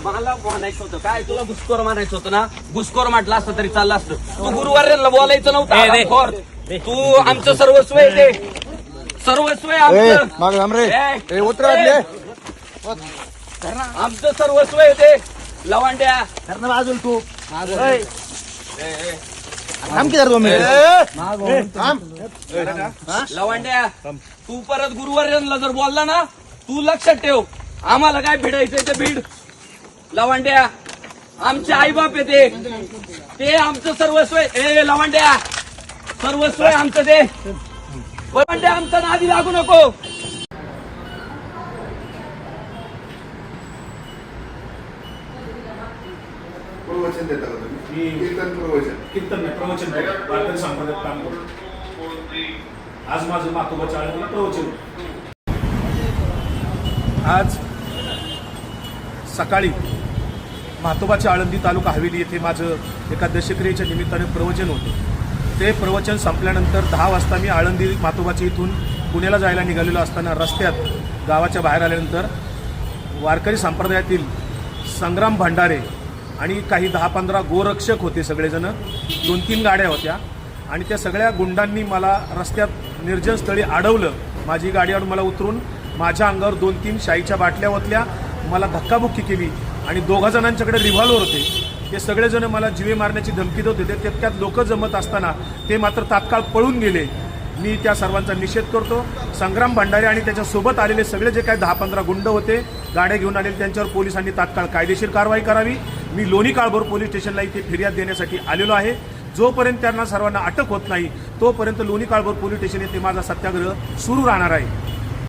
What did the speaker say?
मला म्हणायचं होतं काय, तुला घुसखोर म्हणायचं होतं ना, घुसखोर म्हटलं असतं तरी चाललं असतं. तू गुरुवार्यांना बोलायचं नव्हतं. घुसखोर. तू आमचं सर्वस्व आहे, ते सर्वस्व आहे आमचं. आमचं सर्वस्व आहे ते. लवांड्या बाजूल तू लवांड्या, तू परत गुरुवार्यांना जर बोलला ना, तू लक्षात ठेव, आम्हाला काय भिडायचंय ते भीड. लवांड्या आमचे आईबाप आहे ते आमचं सर्वस्व आहे. ए लवांड्या, सर्वस्व आहे आमचं ते. लवांड्या आमचा नादी लागू नको. प्रवचन देता का तुम्ही? कीर्तन नाही, प्रवचन वारकरी संप्रदायात काम करतो. आज माझं मातोबाच्या आळंदीला प्रवचन. आज सकाळी म्हातोबाच्या आळंदी तालुका हवेली येथे माझं एका दशक्रियेच्या निमित्ताने प्रवचन होतं. ते प्रवचन संपल्यानंतर 10 वाजता मी आळंदी म्हातोबाच्या इथून पुण्याला जायला निघालेलो असताना रस्त्यात गावाच्या बाहेर आल्यानंतर वारकरी संप्रदायातील संग्राम भंडारे आणि काही 10-15 गोरक्षक होते. सगळेजण 2-3 गाड्या होत्या आणि त्या सगळ्या गुंडांनी मला रस्त्यात निर्जन स्थळी अडवलं. माझी गाडी आणून मला उतरून माझ्या अंगावर 2-3 शाईच्या बाटल्या ओतल्या, मला धक्काबुक्की केली आणि 2 जणांच्याकडे रिव्हॉल्वर होते. ते सगळेजण मला जीवे मारण्याची धमकी देत होते. तितक्यात लोक जमत असताना ते मात्र तात्काळ पळून गेले. मी त्या सर्वांचा निषेध करतो. संग्राम भंडारे आणि त्याच्यासोबत आलेले सगळे जे काही 10-15 गुंड होते, गाड्या घेऊन आलेले, त्यांच्यावर पोलिसांनी तात्काळ कायदेशीर कारवाई करावी. मी लोणी काळभोर पोलीस स्टेशनला इथे फिर्याद देण्यासाठी आलेलो आहे. जोपर्यंत त्यांना सर्वांना अटक होत नाही तोपर्यंत लोणी काळभोर पोलीस स्टेशन येथे माझा सत्याग्रह सुरू राहणार आहे.